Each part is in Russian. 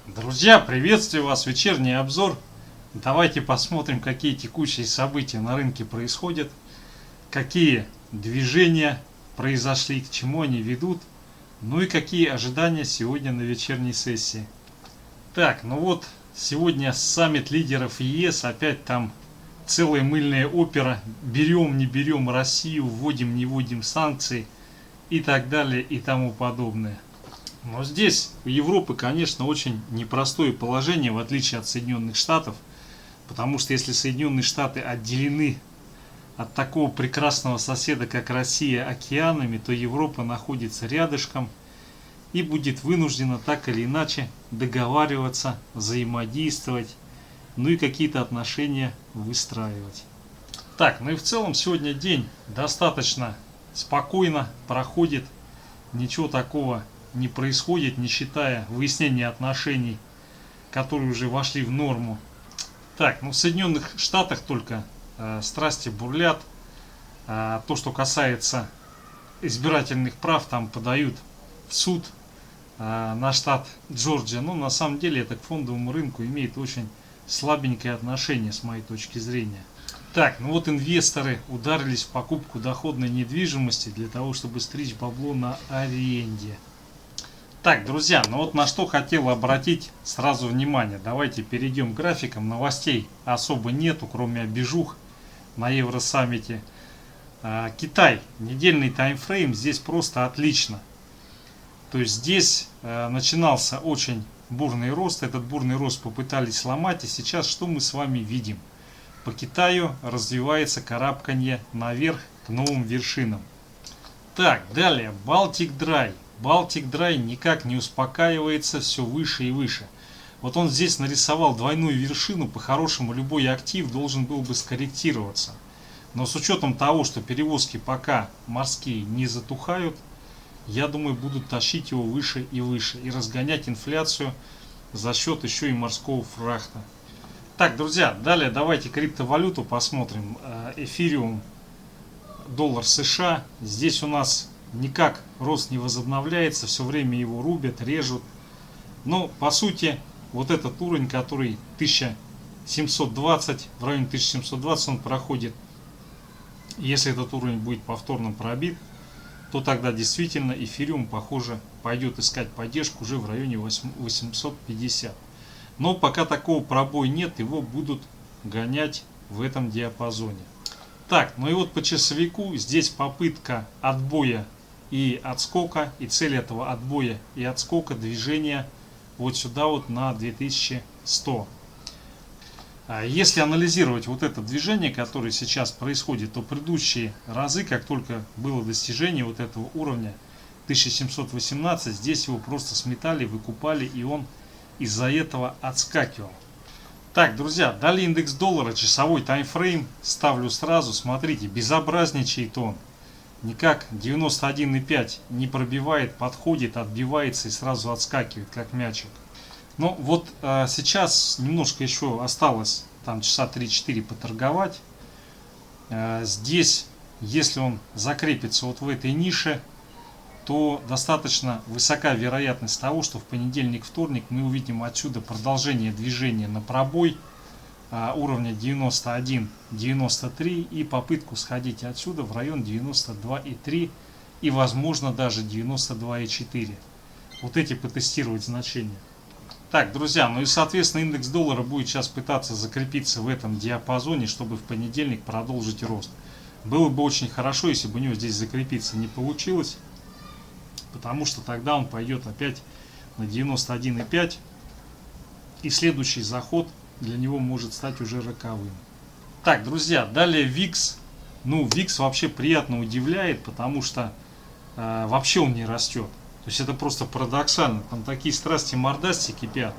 Друзья, приветствую вас! Вечерний обзор. Давайте посмотрим, какие текущие события на рынке происходят, какие движения произошли, к чему они ведут, ну и какие ожидания сегодня на вечерней сессии. Так, ну вот, сегодня саммит лидеров ЕС, опять там целая мыльная опера. Берем, не берем Россию, вводим, не вводим санкции и так далее и тому подобное. Но здесь у Европы, конечно, очень непростое положение, в отличие от Соединенных Штатов, потому что если Соединенные Штаты отделены от такого прекрасного соседа, как Россия, океанами, то Европа находится рядышком и будет вынуждена так или иначе договариваться, взаимодействовать, ну и какие-то отношения выстраивать. Так, ну и в целом сегодня день достаточно спокойно проходит, ничего такого не происходит, не считая выяснения отношений, которые уже вошли в норму. Так, ну в Соединенных Штатах только страсти бурлят. То, что касается избирательных прав, там подают в суд на штат Джорджия. Но на самом деле это к фондовому рынку имеет очень слабенькое отношение с моей точки зрения. Так, ну вот инвесторы ударились в покупку доходной недвижимости для того, чтобы стричь бабло на аренде. Так, друзья, ну вот на что хотел обратить сразу внимание. Давайте перейдем к графикам. Новостей особо нету, кроме обижух на Евросаммите. Китай. Недельный таймфрейм здесь просто отлично. То есть здесь начинался очень бурный рост. Этот бурный рост попытались сломать. И сейчас что мы с вами видим? По Китаю развивается карабканье наверх к новым вершинам. Так, далее. Baltic Dry. Baltic Dry никак не успокаивается, все выше и выше. Вот он здесь нарисовал двойную вершину, по-хорошему любой актив должен был бы скорректироваться. Но с учетом того, что перевозки пока морские не затухают, я думаю, будут тащить его выше и выше и разгонять инфляцию за счет еще и морского фрахта. Так, друзья, далее давайте криптовалюту посмотрим. Эфириум, доллар США. Здесь у нас никак рост не возобновляется, все время его рубят, режут. Но по сути вот этот уровень, который 1720, в районе 1720 он проходит. Если этот уровень будет повторно пробит, то тогда действительно эфириум, похоже, пойдет искать поддержку уже в районе 850. Но пока такого пробоя нет, его будут гонять в этом диапазоне. Так, ну и вот по часовику здесь попытка отбоя и отскока, и цель этого отбоя и отскока движения вот сюда вот на 2100. Если анализировать вот это движение, которое сейчас происходит, то предыдущие разы, как только было достижение вот этого уровня 1718, здесь его просто сметали, выкупали, и он из-за этого отскакивал. Так, друзья, далее индекс доллара, часовой таймфрейм, ставлю сразу, смотрите, безобразничает он. Никак 91,5 не пробивает, подходит, отбивается и сразу отскакивает, как мячик. Ну вот сейчас немножко еще осталось, там часа 3-4 поторговать. Здесь, если он закрепится вот в этой нише, то достаточно высока вероятность того, что в понедельник, вторник мы увидим отсюда продолжение движения на пробой уровня 91-93 и попытку сходить отсюда в район 92,3 и возможно даже 92,4. Вот эти потестировать значения. Так, друзья, ну и соответственно индекс доллара будет сейчас пытаться закрепиться в этом диапазоне, чтобы в понедельник продолжить рост. Было бы очень хорошо, если бы у него здесь закрепиться не получилось, потому что тогда он пойдет опять на 91,5 и следующий заход для него может стать уже роковым. Так, друзья, далее VIX. Ну, VIX вообще приятно удивляет, потому что вообще он не растет. То есть это просто парадоксально. Там такие страсти мордасти кипят.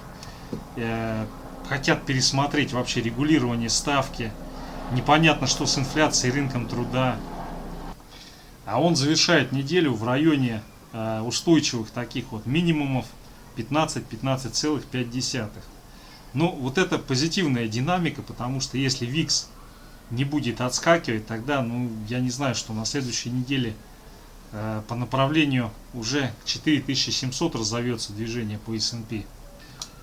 Хотят пересмотреть вообще регулирование ставки. Непонятно, что с инфляцией, рынком труда. А он завершает неделю в районе устойчивых таких вот минимумов 15-15,5. Ну, вот это позитивная динамика, потому что если VIX не будет отскакивать, тогда, ну, я не знаю, что на следующей неделе по направлению уже 4700 разовьется движение по S&P.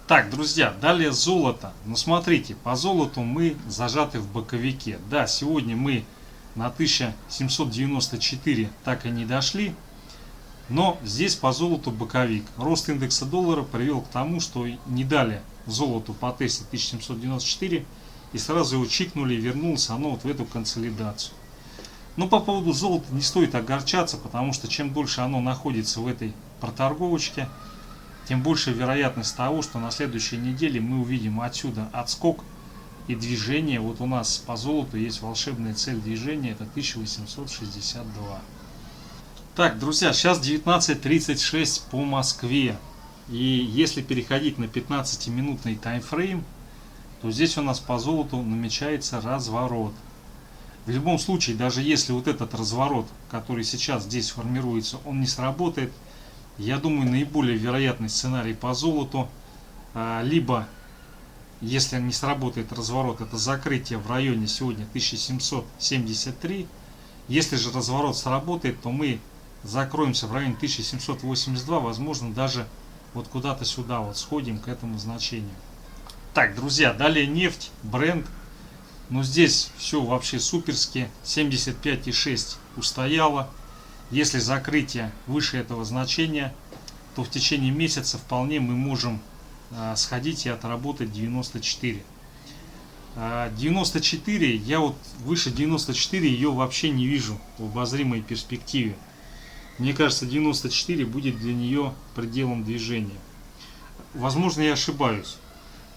Так, друзья, далее золото. Ну смотрите, по золоту мы зажаты в боковике. Да, сегодня мы на 1794 так и не дошли. Но здесь по золоту боковик. Рост индекса доллара привел к тому, что не дали золоту потестить 1794 и сразу его чикнули и вернулось оно вот в эту консолидацию. Но по поводу золота не стоит огорчаться, потому что чем дольше оно находится в этой проторговочке, тем больше вероятность того, что на следующей неделе мы увидим отсюда отскок и движение. Вот у нас по золоту есть волшебная цель движения, это 1862. Так, друзья, сейчас 19:36 по Москве. И если переходить на 15-минутный таймфрейм, то здесь у нас по золоту намечается разворот. В любом случае, даже если вот этот разворот, который сейчас здесь формируется, он не сработает, я думаю, наиболее вероятный сценарий по золоту, либо, если не сработает разворот, это закрытие в районе сегодня 1773. Если же разворот сработает, то мы закроемся в районе 1782, возможно, даже вот куда-то сюда вот сходим к этому значению. Так, друзья, далее нефть, Brent. Но здесь все вообще суперски. 75,6 устояло. Если закрытие выше этого значения, то в течение месяца вполне мы можем сходить и отработать 94. 94, я вот выше 94 ее вообще не вижу в обозримой перспективе. Мне кажется, 94 будет для нее пределом движения. Возможно, я ошибаюсь.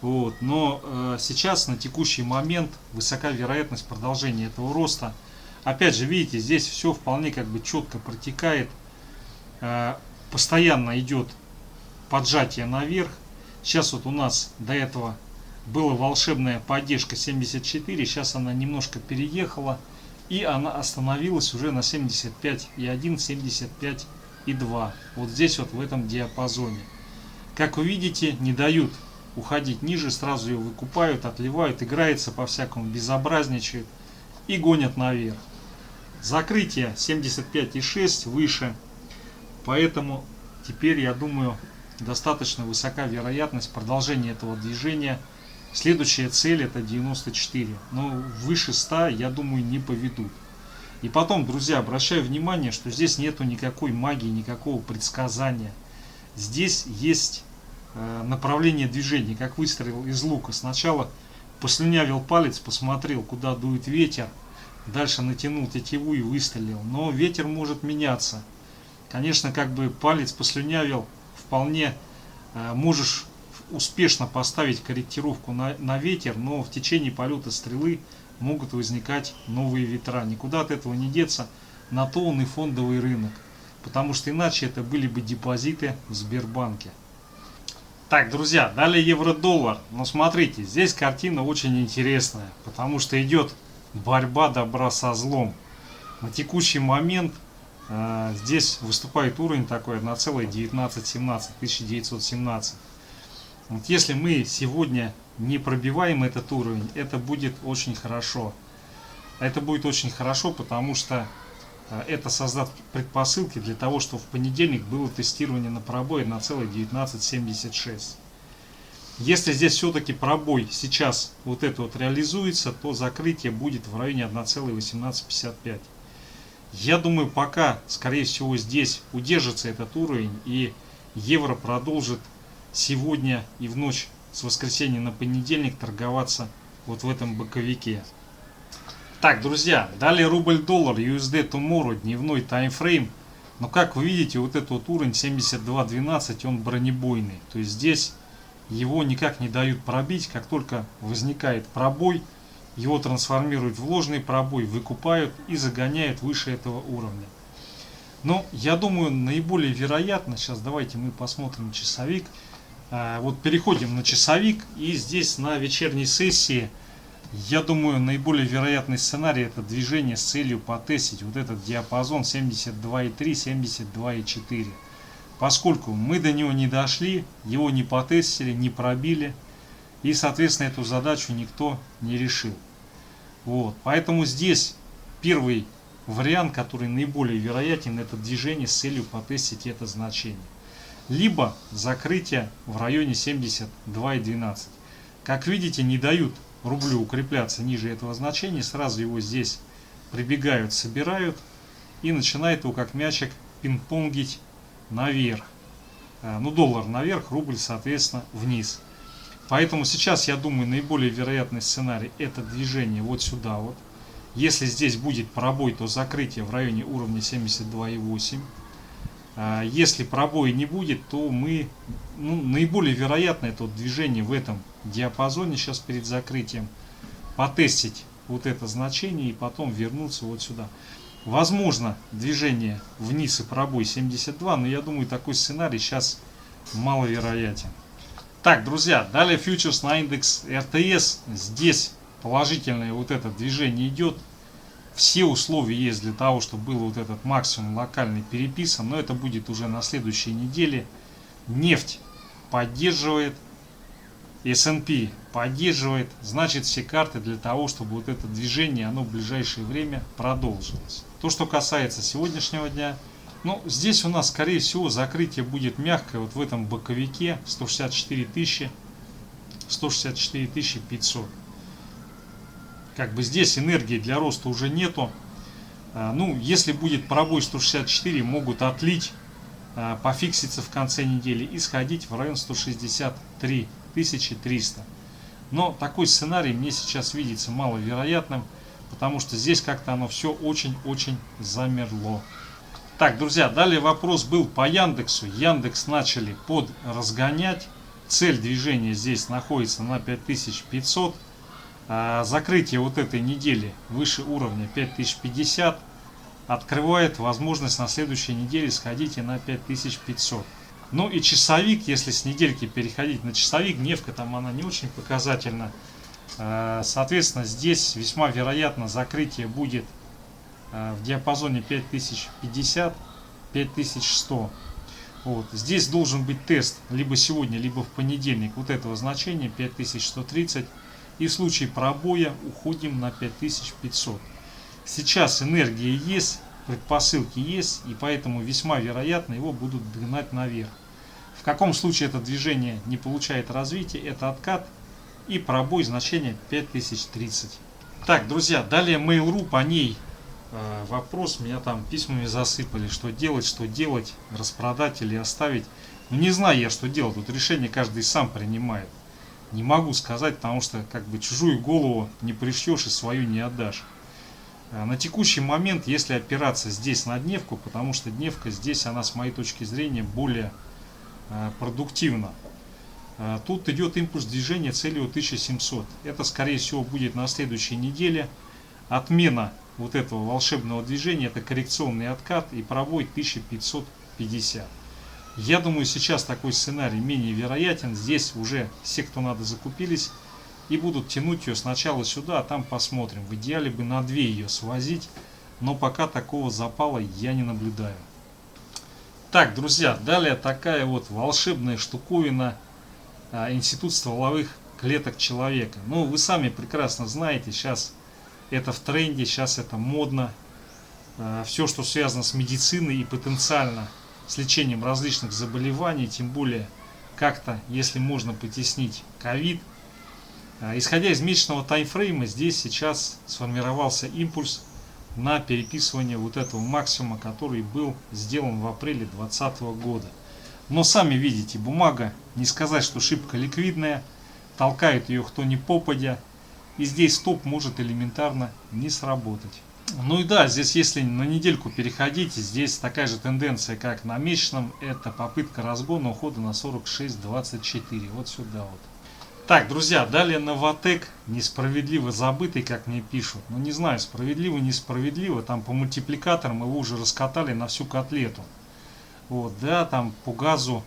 Вот, но сейчас, на текущий момент, высока вероятность продолжения этого роста. Опять же, видите, здесь все вполне как бы четко протекает. Постоянно идет поджатие наверх. Сейчас вот у нас до этого была волшебная поддержка 74. Сейчас она немножко переехала. И она остановилась уже на 75,1, 75,2. Вот здесь вот в этом диапазоне. Как вы видите, не дают уходить ниже, сразу ее выкупают, отливают, играется по-всякому, безобразничают и гонят наверх. Закрытие 75,6 выше. Поэтому теперь, я думаю, достаточно высока вероятность продолжения этого движения. Следующая цель это 94, но выше 100, я думаю, не поведут. И потом, друзья, обращаю внимание, что здесь нету никакой магии, никакого предсказания. Здесь есть направление движения, как выстрел из лука. Сначала послюнявил палец, посмотрел, куда дует ветер, дальше натянул тетиву и выстрелил. Но ветер может меняться. Конечно, как бы палец послюнявил, вполне можешь успешно поставить корректировку на ветер, но в течение полета стрелы могут возникать новые ветра. Никуда от этого не деться, на то он и фондовый рынок, потому что иначе это были бы депозиты в Сбербанке. Так, друзья, далее евро-доллар. Но смотрите, здесь картина очень интересная, потому что идет борьба добра со злом. На текущий момент здесь выступает уровень такой 1,1917, 1917. Вот если мы сегодня не пробиваем этот уровень, это будет очень хорошо. Это будет очень хорошо, потому что это создаст предпосылки для того, чтобы в понедельник было тестирование на пробой 1,1976. Если здесь все-таки пробой сейчас вот это вот реализуется, то закрытие будет в районе 1,1855. Я думаю, пока, скорее всего, здесь удержится этот уровень и евро продолжит сегодня и в ночь с воскресенья на понедельник торговаться вот в этом боковике. Так, друзья, далее рубль-доллар, USD Tomorrow, дневной таймфрейм. Но как вы видите, вот этот вот уровень 72.12, он бронебойный. То есть здесь его никак не дают пробить. Как только возникает пробой, его трансформируют в ложный пробой, выкупают и загоняют выше этого уровня. Но я думаю, наиболее вероятно, сейчас давайте мы посмотрим часовик. Вот переходим на часовик, и здесь на вечерней сессии, я думаю, наиболее вероятный сценарий это движение с целью потестить вот этот диапазон 72,3, 72,4. Поскольку мы до него не дошли, его не потестили, не пробили, и, соответственно, эту задачу никто не решил. Вот. Поэтому здесь первый вариант, который наиболее вероятен, это движение с целью потестить это значение. либо закрытие в районе 72,12. Как видите, не дают рублю укрепляться ниже этого значения, сразу его здесь прибегают, собирают и начинает его как мячик пинг-понгить наверх. Ну, доллар наверх, рубль, соответственно, вниз. Поэтому сейчас, я думаю, наиболее вероятный сценарий — это движение вот сюда вот. Если здесь будет пробой, то закрытие в районе уровня 72,8. Если пробоя не будет, то наиболее вероятно это вот движение в этом диапазоне сейчас перед закрытием. Потестить вот это значение и потом вернуться вот сюда. Возможно движение вниз и пробой 72, но я думаю, такой сценарий сейчас маловероятен. Так, друзья, далее фьючерс на индекс РТС. Здесь положительное вот это движение идет. Все условия есть для того, чтобы был вот этот максимум локальный переписан, но это будет уже на следующей неделе. Нефть поддерживает, S&P поддерживает, значит, все карты для того, чтобы вот это движение, оно в ближайшее время продолжилось. То, что касается сегодняшнего дня, ну, здесь у нас, скорее всего, закрытие будет мягкое вот в этом боковике 164 тысячи, 164 500. Как бы здесь энергии для роста уже нету. Ну, если будет пробой 164, могут отлить, пофикситься в конце недели и сходить в район 163 300. Но такой сценарий мне сейчас видится маловероятным, потому что здесь как-то оно все очень-очень замерло. Так, друзья, далее вопрос был по Яндексу. Яндекс начали подразгонять. Цель движения здесь находится на 5500. Закрытие вот этой недели выше уровня 5050 открывает возможность на следующей неделе сходить и на 5500. Ну и часовик, если с недельки переходить на часовик, дневка там она не очень показательна. Соответственно, здесь весьма вероятно закрытие будет в диапазоне 5050-5100. Вот. Здесь должен быть тест либо сегодня, либо в понедельник вот этого значения 5130. И в случае пробоя уходим на 5500. Сейчас энергия есть, предпосылки есть, и поэтому весьма вероятно его будут гнать наверх. В каком случае это движение не получает развития, это откат и пробой значения 5030. Так, друзья, далее Mail.ru, по ней вопрос, меня там письмами засыпали, что делать, распродать или оставить. Ну, не знаю я, что делать, тут решение каждый сам принимает. Не могу сказать, потому что как бы чужую голову не пришьешь и свою не отдашь. На текущий момент, если опираться здесь на дневку, потому что дневка здесь, она с моей точки зрения более продуктивна. Тут идет импульс движения целью 1700. Это, скорее всего, будет на следующей неделе. Отмена вот этого волшебного движения, это коррекционный откат и пробой 1550. Я думаю, сейчас такой сценарий менее вероятен. Здесь уже все, кто надо, закупились и будут тянуть ее сначала сюда, а там посмотрим. В идеале бы на 2 ее свозить, но пока такого запала я не наблюдаю. Так, друзья, далее такая вот волшебная штуковина, институт стволовых клеток человека. Ну, вы сами прекрасно знаете, сейчас это в тренде, сейчас это модно. Все, что связано с медициной и потенциально с лечением различных заболеваний, тем более как-то, если можно потеснить ковид. Исходя из месячного таймфрейма, здесь сейчас сформировался импульс на переписывание вот этого максимума, который был сделан в апреле 2020 года. Но сами видите, бумага, не сказать, что шибко ликвидная, толкает ее кто ни попадя, и здесь стоп может элементарно не сработать. Ну и да, здесь если на недельку переходить, здесь такая же тенденция, как на месячном, это попытка разгона ухода на 46.24, вот сюда вот. Так, друзья, далее Новатэк, несправедливо забытый, как мне пишут. Ну не знаю, справедливо, несправедливо, там по мультипликаторам его уже раскатали на всю котлету. Вот, да, там по газу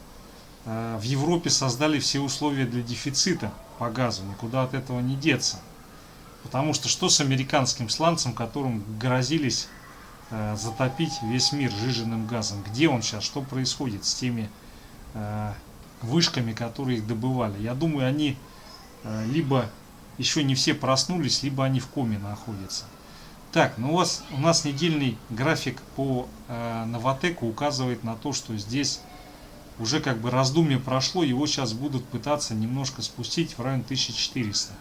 в Европе создали все условия для дефицита по газу, никуда от этого не деться. Потому что с американским сланцем, которым грозились затопить весь мир сжиженным газом? Где он сейчас? Что происходит с теми вышками, которые их добывали? Я думаю, они либо еще не все проснулись, либо они в коме находятся. Так, ну у нас недельный график по Новатэку указывает на то, что здесь уже как бы раздумье прошло, его сейчас будут пытаться немножко спустить в район 1400.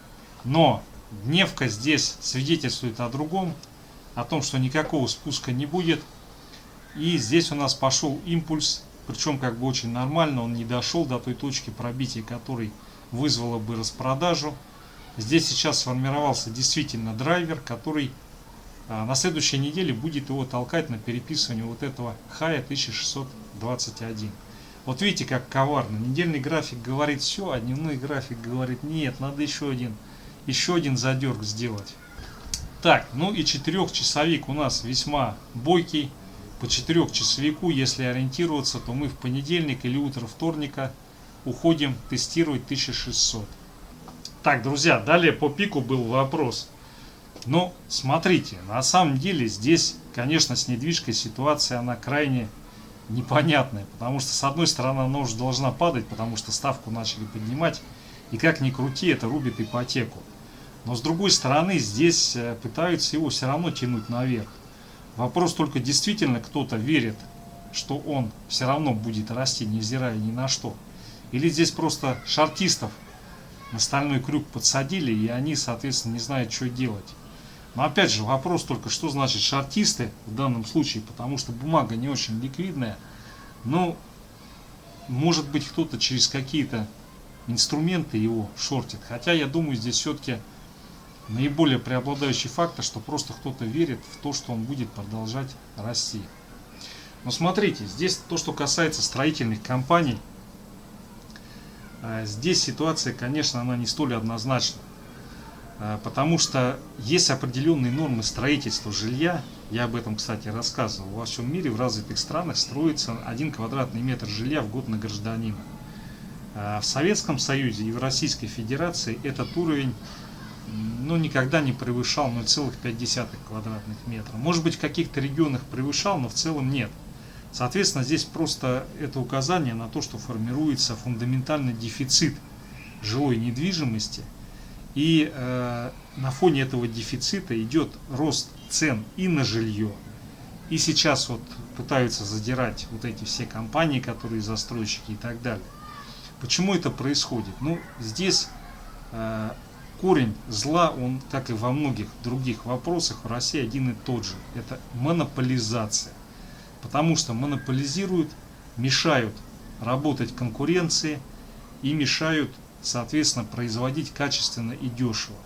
Но дневка здесь свидетельствует о другом, о том, что никакого спуска не будет. И здесь у нас пошел импульс, причем как бы очень нормально, он не дошел до той точки пробития, которой вызвало бы распродажу. Здесь сейчас сформировался действительно драйвер, который на следующей неделе будет его толкать на переписывание вот этого хая 1621. Вот видите, как коварно. Недельный график говорит все, а дневной график говорит нет, надо еще один задерг сделать. Так, ну и 4-часовик у нас весьма бойкий. По 4-часовику, если ориентироваться, то мы в понедельник или утро вторника уходим тестировать 1600. Так, друзья, далее по пику был вопрос. Но смотрите, на самом деле здесь, конечно, с недвижкой ситуация, она крайне непонятная. Потому что, с одной стороны, она уже должна падать, потому что ставку начали поднимать. И как ни крути, это рубит ипотеку. Но с другой стороны, здесь пытаются его все равно тянуть наверх. Вопрос только, действительно кто-то верит, что он все равно будет расти, невзирая ни на что. Или здесь просто шортистов на стальной крюк подсадили, и они, соответственно, не знают, что делать. Но опять же, вопрос только, что значит шортисты в данном случае, потому что бумага не очень ликвидная. Но, может быть, кто-то через какие-то инструменты его шортит. Хотя, я думаю, здесь все-таки наиболее преобладающий фактор, что просто кто-то верит в то, что он будет продолжать расти. Но смотрите, здесь то, что касается строительных компаний, здесь ситуация, конечно, она не столь однозначна. Потому что есть определенные нормы строительства жилья. Я об этом, кстати, рассказывал. Во всем мире, в развитых странах строится 1 квадратный метр жилья в год на гражданина. В Советском Союзе и в Российской Федерации этот уровень никогда не превышал 0,5 квадратных метра. Может быть, в каких-то регионах превышал, но в целом нет. Соответственно, здесь просто это указание на то, что формируется фундаментальный дефицит жилой недвижимости. И на фоне этого дефицита идет рост цен и на жилье. И сейчас вот пытаются задирать вот эти все компании, которые застройщики и так далее. Почему это происходит? Здесь корень зла, он, как и во многих других вопросах, в России один и тот же. Это монополизация. Потому что монополизируют, мешают работать конкуренции и мешают, соответственно, производить качественно и дешево.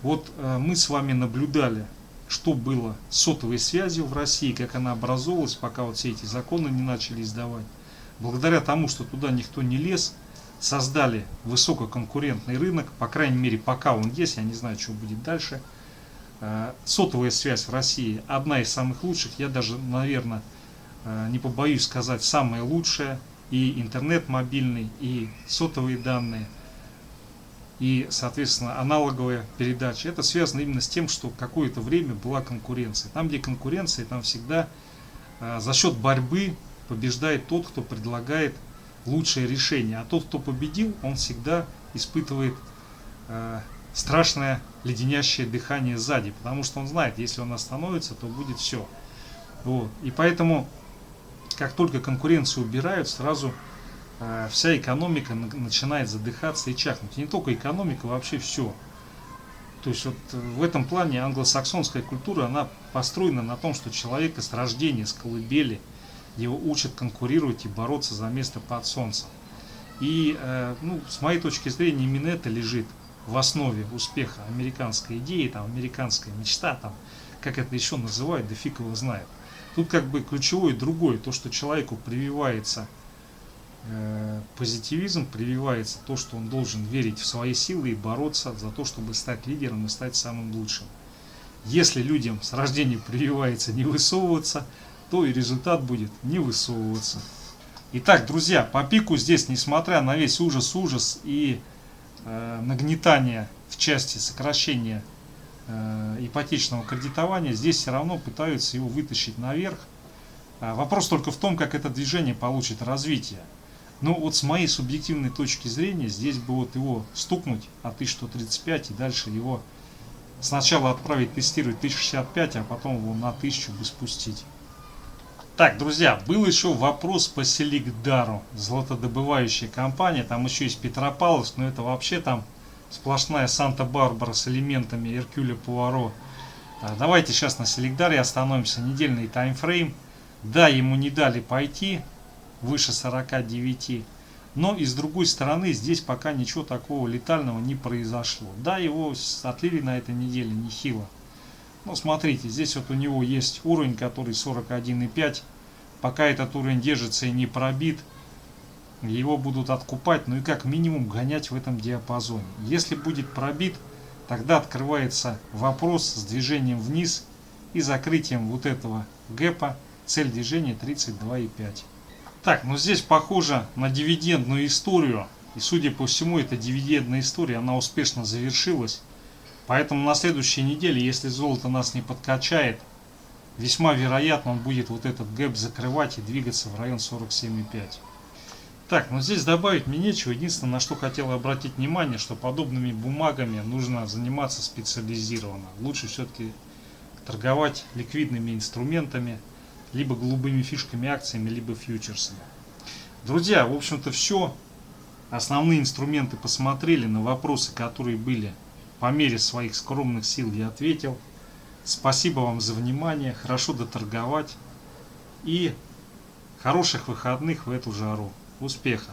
Вот мы с вами наблюдали, что было с сотовой связью в России, как она образовалась, пока вот все эти законы не начали издавать. Благодаря тому, что туда никто не лез, создали высококонкурентный рынок, по крайней мере, пока он есть, я не знаю, что будет дальше. Сотовая связь в России одна из самых лучших, я даже, наверное, не побоюсь сказать, самая лучшая. И интернет мобильный, и сотовые данные, и, соответственно, аналоговая передача. Это связано именно с тем, что какое-то время была конкуренция. Там, где конкуренция, там всегда за счет борьбы побеждает тот, кто предлагает лучшее решение. А тот, кто победил, он всегда испытывает страшное леденящее дыхание сзади. Потому что он знает, если он остановится, то будет все. Вот. И поэтому, как только конкуренцию убирают, сразу вся экономика начинает задыхаться и чахнуть. И не только экономика, вообще все. То есть вот в этом плане англосаксонская культура, она построена на том, что человека с рождения, с колыбели, его учат конкурировать и бороться за место под солнцем. И с моей точки зрения, именно это лежит в основе успеха американской идеи, там, американская мечта, там, как это еще называют, да фиг его знает. Тут как бы ключевое другое, то, что человеку прививается позитивизм, прививается то, что он должен верить в свои силы и бороться за то, чтобы стать лидером и стать самым лучшим. Если людям с рождения прививается не высовываться, то и результат будет не высовываться. Итак, друзья, по пику здесь, несмотря на весь ужас и нагнетание в части сокращения ипотечного кредитования, здесь все равно пытаются его вытащить наверх. Вопрос только в том, как это движение получит развитие. Но вот с моей субъективной точки зрения, здесь бы вот его стукнуть от 1135 и дальше его сначала отправить тестировать 1065, а потом его на 1000 бы спустить. Так. Так, друзья, был еще вопрос по Селигдару, золотодобывающая компания, там еще есть Петропавловск, но это вообще там сплошная Санта-Барбара с элементами Эркюля Пуаро. Давайте сейчас на Селигдаре остановимся, недельный таймфрейм. Да, ему не дали пойти выше 49, но и с другой стороны здесь пока ничего такого летального не произошло. Да, его отлили на этой неделе нехило. Ну, смотрите, здесь вот у него есть уровень, который 41,5. Пока этот уровень держится и не пробит, его будут откупать, ну и как минимум гонять в этом диапазоне. Если будет пробит, тогда открывается вопрос с движением вниз и закрытием вот этого гэпа. Цель движения 32,5. Так, ну здесь похоже на дивидендную историю. И судя по всему, эта дивидендная история, она успешно завершилась. Поэтому на следующей неделе, если золото нас не подкачает, весьма вероятно он будет вот этот гэп закрывать и двигаться в район 47,5. Так, ну здесь добавить мне нечего. Единственное, на что хотел обратить внимание, что подобными бумагами нужно заниматься специализированно. Лучше все-таки торговать ликвидными инструментами, либо голубыми фишками, акциями, либо фьючерсами. Друзья, в общем-то все. Основные инструменты посмотрели, на вопросы, которые были по мере своих скромных сил, я ответил. Спасибо вам за внимание, хорошо доторговать и хороших выходных в эту жару. Успеха!